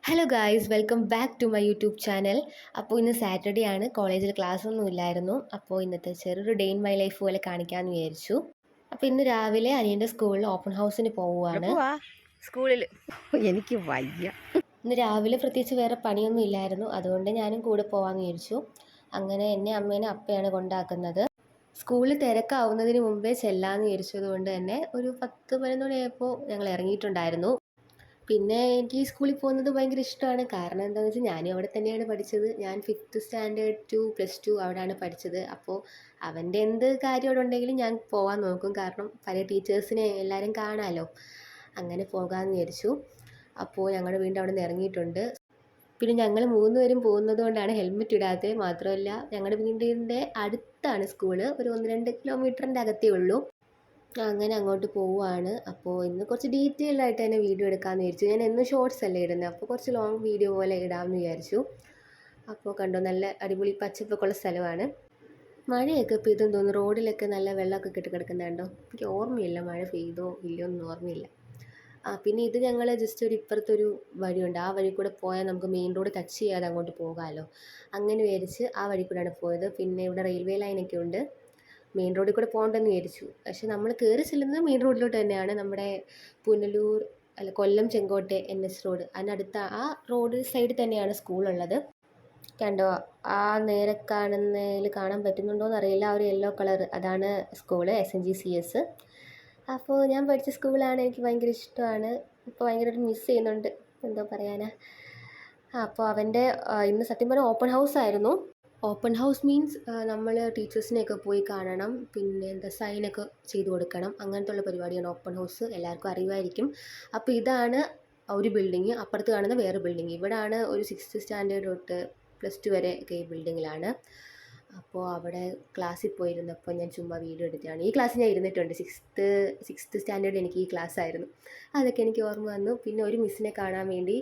Hello guys, welcome back to my YouTube channel. അപ്പോൾ ഇന്ന് Saturday ആണ്, കോളേജിൽ ക്ലാസ് ഒന്നും ഇല്ലായിരുന്നു. അപ്പോൾ ഇന്നത്തെ ചെറിയൊരു ഡേ ഇൻ മൈ ലൈഫ് പോലെ കാണിക്കാമെന്ന് വിചാരിച്ചു. അപ്പോൾ ഇന്ന് രാവിലെ അനിയൻ്റെ സ്കൂളിൽ ഓപ്പൺ ഹൗസിന് പോവുകയാണ്. സ്കൂളിൽ എനിക്ക് വയ്യ. ഇന്ന് രാവിലെ പ്രത്യേകിച്ച് വേറെ പണിയൊന്നും ഇല്ലായിരുന്നു, അതുകൊണ്ട് ഞാനും കൂടെ പോകാമെന്ന് വിചാരിച്ചു. അങ്ങനെ എന്നെ അമ്മേനെ അപ്പയാണ് കൊണ്ടാക്കുന്നത്. സ്കൂളിൽ തിരക്കാവുന്നതിന് മുമ്പേ ചെല്ലാമെന്ന് വിചാരിച്ചതുകൊണ്ട് തന്നെ ഒരു 10-11 മണിയായപ്പോൾ ഞങ്ങൾ ഇറങ്ങിയിട്ടുണ്ടായിരുന്നു. പിന്നെ എനിക്ക് ഈ സ്കൂളിൽ പോകുന്നത് ഭയങ്കര ഇഷ്ടമാണ്. കാരണം എന്താണെന്ന് വെച്ചാൽ ഞാനും അവിടെ തന്നെയാണ് പഠിച്ചത്. ഞാൻ 5th സ്റ്റാൻഡേർഡ് ടു +2 അവിടെയാണ് പഠിച്ചത്. അപ്പോൾ അവൻ്റെ എന്ത് കാര്യം അവിടെ ഉണ്ടെങ്കിലും ഞാൻ പോകാൻ നോക്കും. കാരണം പല ടീച്ചേഴ്സിനെ എല്ലാവരും കാണാമല്ലോ. അങ്ങനെ പോകാമെന്ന് വിചാരിച്ചു. അപ്പോൾ ഞങ്ങളുടെ വീടിൻ്റെ അവിടെ നിന്ന് ഇറങ്ങിയിട്ടുണ്ട്. പിന്നെ ഞങ്ങൾ 3 പേരും പോകുന്നത് കൊണ്ടാണ് ഹെൽമെറ്റ് ഇടാത്തത്. മാത്രമല്ല ഞങ്ങളുടെ വീടിൻ്റെ അടുത്താണ് സ്കൂള്. ഒരു 1-2 കിലോമീറ്ററിൻ്റെ അകത്തേ ഉള്ളൂ. അങ്ങനെ അങ്ങോട്ട് പോവുകയാണ്. അപ്പോൾ ഇന്ന് കുറച്ച് ഡീറ്റെയിൽഡ് ആയിട്ട് തന്നെ വീഡിയോ എടുക്കാമെന്ന് വിചാരിച്ചു. ഞാൻ എന്നും ഷോർട്സ് അല്ലേ ഇടുന്നത്, അപ്പോൾ കുറച്ച് ലോങ് വീഡിയോ പോലെ ഇടാമെന്ന് വിചാരിച്ചു. അപ്പോൾ കണ്ടോ, നല്ല അടിപൊളി പച്ചപ്പൊക്കെ ഉള്ള സ്ഥലമാണ്. മഴയൊക്കെ പെയ്തെന്ന് തോന്നുന്നു. റോഡിലൊക്കെ നല്ല വെള്ളമൊക്കെ കെട്ടി കിടക്കുന്നുണ്ടോ. എനിക്ക് ഓർമ്മയില്ല മഴ പെയ്തോ ഇല്ലയോ ഒന്നും ഓർമ്മയില്ല. പിന്നെ ഇത് ഞങ്ങൾ ജസ്റ്റ് ഒരു ഇപ്പുറത്തൊരു വഴിയുണ്ട്, ആ വഴി കൂടെ പോയാൽ നമുക്ക് മെയിൻ റോഡ് ടച്ച് ചെയ്യാതെ അങ്ങോട്ട് പോകാമല്ലോ. അങ്ങനെ വിചാരിച്ച് ആ വഴി കൂടെയാണ് പോയത്. പിന്നെ ഇവിടെ റെയിൽവേ ലൈനൊക്കെ ഉണ്ട്. മെയിൻ റോഡിൽ കൂടെ പോകണ്ടെന്ന് വിചാരിച്ചു. പക്ഷെ നമ്മൾ കയറി ചെല്ലുന്നത് മെയിൻ റോഡിലോട്ട് തന്നെയാണ്. നമ്മുടെ പുനലൂർ കൊല്ലം ചെങ്കോട്ടെ NH റോഡ്, അതിനടുത്ത ആ റോഡ് സൈഡിൽ തന്നെയാണ് സ്കൂളുള്ളത്. കണ്ടോ, ആ നേരെ കാണുന്നതിൽ കാണാൻ പറ്റുന്നുണ്ടോയെന്ന് അറിയില്ല, ആ ഒരു യെല്ലോ കളർ അതാണ് സ്കൂള്, SNGCS. അപ്പോൾ ഞാൻ പഠിച്ച സ്കൂളാണ്, എനിക്ക് ഭയങ്കര ഇഷ്ടമാണ്. ഇപ്പോൾ ഭയങ്കരമായിട്ട് മിസ് ചെയ്യുന്നുണ്ട്, എന്തോ പറയാനാ. അപ്പോൾ അവൻ്റെ ഇന്ന് സത്യം പറഞ്ഞാൽ ഓപ്പൺ ഹൗസ് ആയിരുന്നു. ഓപ്പൺ ഹൗസ് മീൻസ് നമ്മൾ ടീച്ചേഴ്സിനെയൊക്കെ പോയി കാണണം, പിന്നെ എന്താ സൈനൊക്കെ ചെയ്ത് കൊടുക്കണം, അങ്ങനത്തെ ഉള്ള പരിപാടിയാണ് ഓപ്പൺ ഹൗസ്. എല്ലാവർക്കും അറിയുമായിരിക്കും. അപ്പോൾ ഇതാണ് ഒരു ബിൽഡിങ്, അപ്പുറത്ത് കാണുന്ന വേറെ ബിൽഡിങ്. ഇവിടാണ് ഒരു 6th സ്റ്റാൻഡേർഡ് തൊട്ട് +2 വരെ ഒക്കെ ഈ ബിൽഡിങ്ങിലാണ്. അപ്പോൾ അവിടെ ക്ലാസ്സിൽ പോയിരുന്നപ്പോൾ ഞാൻ ചുമ്മാ വീഡിയോ എടുത്തതാണ്. ഈ ക്ലാസ്സിൽ ഞാൻ ഇരുന്നിട്ടുണ്ട്. 6th സ്റ്റാൻഡേർഡ് എനിക്ക് ഈ ക്ലാസ് ആയിരുന്നു. അതൊക്കെ എനിക്ക് ഓർമ്മ വന്നു. പിന്നെ ഒരു മിസ്സിനെ കാണാൻ വേണ്ടി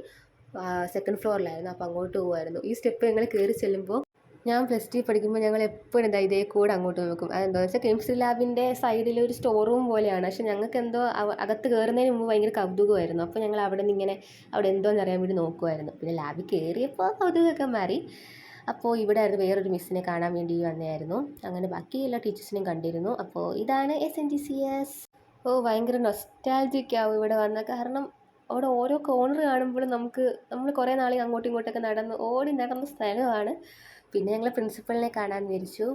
2nd ഫ്ലോറിലായിരുന്നു, അപ്പോൾ അങ്ങോട്ട് പോകുമായിരുന്നു. ഈ സ്റ്റെപ്പ് ഞങ്ങൾ കയറി ചെല്ലുമ്പോൾ, ഞാൻ +2 പഠിക്കുമ്പോൾ ഞങ്ങൾ എപ്പോഴും ഇതേ കൂടെ അങ്ങോട്ട് നോക്കും. അതെന്താ വെച്ചാൽ കെമിസ്ട്രി ലാബിൻ്റെ സൈഡിൽ ഒരു സ്റ്റോർ റൂം പോലെയാണ്. പക്ഷെ ഞങ്ങൾക്ക് എന്തോ അകത്ത് കയറുന്നതിന് മുമ്പ് ഭയങ്കര കൗതുകമായിരുന്നു. അപ്പോൾ ഞങ്ങൾ അവിടെ നിന്ന് ഇങ്ങനെ അവിടെ എന്തോന്ന് അറിയാൻ വേണ്ടി നോക്കുമായിരുന്നു. പിന്നെ ലാബിൽ കയറിയപ്പോൾ കൗതുകമൊക്കെ മാറി. അപ്പോൾ ഇവിടെ ആയിരുന്നു വേറൊരു മിസ്സിനെ കാണാൻ വേണ്ടി വന്നതായിരുന്നു. അങ്ങനെ ബാക്കി എല്ലാ ടീച്ചേഴ്സിനെയും കണ്ടിരുന്നു. അപ്പോൾ ഇതാണ് SNGCS. ഭയങ്കര നൊസ്റ്റാൾജിക് ആവും ഇവിടെ വന്ന. കാരണം അവിടെ ഓരോ കോർണർ കാണുമ്പോഴും നമ്മൾ കുറേ നാളെ അങ്ങോട്ടും ഇങ്ങോട്ടൊക്കെ നടന്ന സ്ഥലമാണ്. പിന്നെ ഞങ്ങൾ പ്രിൻസിപ്പളിനെ കാണാൻ വിചാരിച്ചു.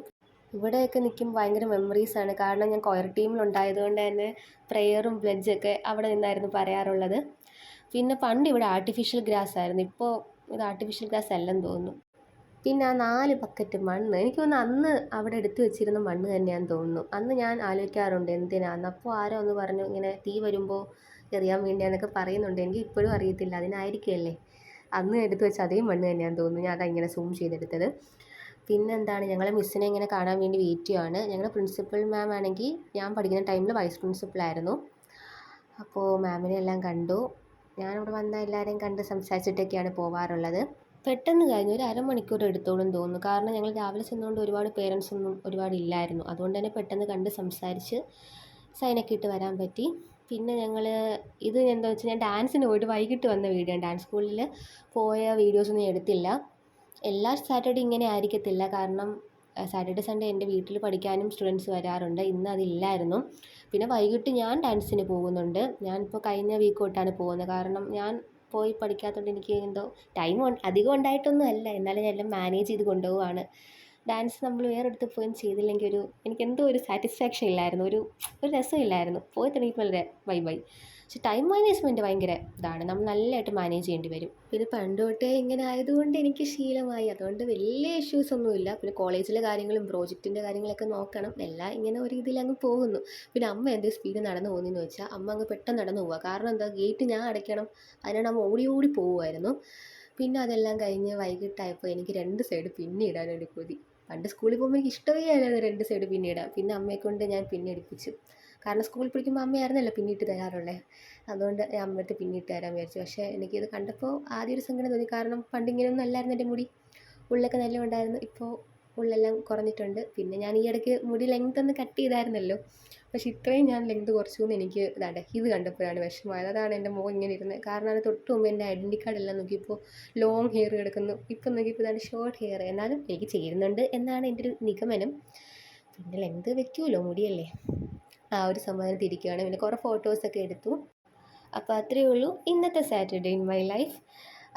ഇവിടെയൊക്കെ നിൽക്കുമ്പോൾ ഭയങ്കര മെമ്മറീസാണ്. കാരണം ഞാൻ കൊയർ ടീമിലുണ്ടായതുകൊണ്ട് തന്നെ പ്രെയറും പ്ലെഡ്ജൊക്കെ അവിടെ നിന്നായിരുന്നു പറയാറുള്ളത്. പിന്നെ പണ്ട് ഇവിടെ ആർട്ടിഫിഷ്യൽ ഗ്രാസ് ആയിരുന്നു, ഇപ്പോൾ ഇത് ആർട്ടിഫിഷ്യൽ ഗ്രാസ് അല്ലെന്ന് തോന്നുന്നു. പിന്നെ ആ 4 ബക്കറ്റ് മണ്ണ്, എനിക്ക് തോന്നുന്നു അന്ന് അവിടെ എടുത്തു വെച്ചിരുന്ന മണ്ണ് തന്നെയാണെന്ന് തോന്നുന്നു. അന്ന് ഞാൻ ആലോചിക്കാറുണ്ട് എന്തിനാന്ന്. അപ്പോൾ ആരോ ഒന്ന് പറഞ്ഞു ഇങ്ങനെ തീ വരുമ്പോൾ എറിയാൻ വേണ്ടിയാന്നൊക്കെ പറയുന്നുണ്ട്. എനിക്ക് ഇപ്പോഴും അറിയത്തില്ല, അതിനായിരിക്കുമല്ലേ അന്ന് എടുത്തു വെച്ച അതേ മണ്ണ് തന്നെയാണെന്ന് തോന്നുന്നു. ഞാൻ അതങ്ങനെ സൂം ചെയ്തെടുത്തത്. പിന്നെന്താണ്, ഞങ്ങളെ മിസ്സിനെ ഇങ്ങനെ കാണാൻ വേണ്ടി വെയിറ്റ് ചെയ്യുകയാണ്. ഞങ്ങളുടെ പ്രിൻസിപ്പൽ മാം ആണെങ്കിൽ ഞാൻ പഠിക്കുന്ന ടൈമിൽ വൈസ് പ്രിൻസിപ്പളായിരുന്നു. അപ്പോൾ മാമിനെ എല്ലാം കണ്ടു. ഞാനിവിടെ വന്ന എല്ലാവരെയും കണ്ട് സംസാരിച്ചിട്ടൊക്കെയാണ് പോവാറുള്ളത്. പെട്ടെന്ന് കഴിഞ്ഞു, ഒരു അരമണിക്കൂർ എടുത്തോളും തോന്നുന്നു. കാരണം ഞങ്ങൾ രാവിലെ ചെന്നുകൊണ്ട് ഒരുപാട് പേരൻസൊന്നും ഒരുപാട് ഇല്ലായിരുന്നു. അതുകൊണ്ട് തന്നെ പെട്ടെന്ന് കണ്ട് സംസാരിച്ച് സൈനൊക്കെ ഇട്ട് വരാൻ പറ്റി. പിന്നെ ഞങ്ങൾ ഇത് എന്താ വെച്ചാൽ ഞാൻ ഡാൻസിന് പോയിട്ട് വൈകിട്ട് വന്ന വീഡിയോ, ഡാൻസ് സ്കൂളിൽ പോയ വീഡിയോസൊന്നും എടുത്തില്ല. എല്ലാ സാറ്റർഡേ ഇങ്ങനെ ആയിരിക്കത്തില്ല. കാരണം സാറ്റർഡേ സൺഡേ എൻ്റെ വീട്ടിൽ പഠിക്കാനും സ്റ്റുഡൻസ് വരാറുണ്ട്. ഇന്ന് അതില്ലായിരുന്നു. പിന്നെ വൈകിട്ട് ഞാൻ ഡാൻസിന് പോകുന്നുണ്ട്. ഞാനിപ്പോൾ കഴിഞ്ഞ വീക്ക് തൊട്ടാണ് പോകുന്നത്. കാരണം ഞാൻ പോയി പഠിക്കാത്തതുകൊണ്ട് എനിക്ക് എന്തോ ടൈം അധികം ഉണ്ടായിട്ടൊന്നും അല്ല, എന്നാലും ഞാൻ എല്ലാം മാനേജ് ചെയ്ത് കൊണ്ടുപോവാണ്. ഡാൻസ് നമ്മൾ വേറെടുത്ത് പോയി ചെയ്തില്ലെങ്കിൽ എനിക്കെന്തോ ഒരു സാറ്റിസ്ഫാക്ഷൻ ഇല്ലായിരുന്നു, ഒരു രസമില്ലായിരുന്നു. പോയി തുടങ്ങിയപ്പോൾ വളരെ ബൈ. പക്ഷെ ടൈം മാനേജ്മെൻറ്റ് ഭയങ്കര ഇതാണ്, നമ്മൾ നല്ലതായിട്ട് മാനേജ് ചെയ്യേണ്ടി വരും. പിന്നെ പണ്ട് തൊട്ടേ ഇങ്ങനെ ആയതുകൊണ്ട് എനിക്ക് ശീലമായി, അതുകൊണ്ട് വലിയ ഇഷ്യൂസ് ഒന്നുമില്ല. പിന്നെ കോളേജിലെ കാര്യങ്ങളും പ്രോജക്റ്റിൻ്റെ കാര്യങ്ങളൊക്കെ നോക്കണം, എല്ലാം ഇങ്ങനെ ഒരു ഇതിൽ അങ്ങ് പോകുന്നു. പിന്നെ അമ്മ എന്ത് സ്പീഡ് നടന്നു പോകുന്നതെന്ന് വെച്ചാൽ അമ്മ അങ്ങ് പെട്ടെന്ന് നടന്നു പോവുക. കാരണം എന്താ, ഗേറ്റ് ഞാൻ അടയ്ക്കണം, അതിനാണ് അമ്മ ഓടി പോകുമായിരുന്നു. പിന്നെ അതെല്ലാം കഴിഞ്ഞ് വൈകിട്ടായപ്പോൾ എനിക്ക് 2 സൈഡ് പിന്നിടാനൊരു കൊതി. പണ്ട് സ്കൂളിൽ പോകുമ്പോൾ എനിക്ക് ഇഷ്ടമേ ആയിരുന്നു 2 സൈഡ് പിന്നിടാൻ. പിന്നെ അമ്മയെക്കൊണ്ട് ഞാൻ പിന്നടിപ്പിച്ചു. കാരണം സ്കൂളിൽ പഠിക്കുമ്പോൾ അമ്മയായിരുന്നല്ലോ പിന്നിട്ട് തരാറുള്ളത്. അതുകൊണ്ട് ഞാൻ അമ്മയടുത്ത് പിന്നിട്ട് തരാൻ വിചാരിച്ചു. പക്ഷേ എനിക്കിത് കണ്ടപ്പോൾ ആദ്യം ഒരു സങ്കടം തോന്നി. കാരണം പണ്ട് ഇങ്ങനെയൊന്നും അല്ലായിരുന്നു എൻ്റെ മുടി, ഉള്ളിലൊക്കെ നല്ല ഉണ്ടായിരുന്നു. ഇപ്പോൾ ഉള്ളെല്ലാം കുറഞ്ഞിട്ടുണ്ട്. പിന്നെ ഞാൻ ഈ ഇടയ്ക്ക് മുടി ലെങ്ത് ഒന്ന് കട്ട് ചെയ്തായിരുന്നല്ലോ, പക്ഷെ ഇത്രയും ഞാൻ ലെങ്ത് കുറച്ചു എന്ന് എനിക്ക് ഇത് കണ്ടപ്പോഴാണ് വിഷമമായത്. അതാണ് എൻ്റെ മുഖം ഇങ്ങനെ ഇരുന്നത്. കാരണം അത് തൊട്ട് മുമ്പ് എൻ്റെ ഐഡൻറ്റി കാർഡെല്ലാം നോക്കിയപ്പോൾ ലോങ് ഹെയർ കിടക്കുന്നു. ഇപ്പം നോക്കിയപ്പോൾ ഇതാണ് ഷോർട്ട് ഹെയർ. എന്നാലും എനിക്ക് ചേരുന്നുണ്ട് എന്നാണ് എൻ്റെ ഒരു നിഗമനം. പിന്നെ ലെങ്ത് വെക്കുമല്ലോ, മുടിയല്ലേ, ആ ഒരു സമാധാനത്തിരിക്കുകയാണ്. പിന്നെ കുറേ ഫോട്ടോസൊക്കെ എടുത്തു. അപ്പോൾ അത്രയേ ഉള്ളൂ ഇന്നത്തെ സാറ്റർഡേ ഇൻ മൈ ലൈഫ്.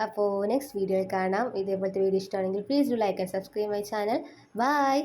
അപ്പോൾ നെക്സ്റ്റ് വീഡിയോയിൽ കാണാം. ഇതേപോലത്തെ വീഡിയോ ഇഷ്ടമാണെങ്കിൽ please do like and subscribe my channel. By.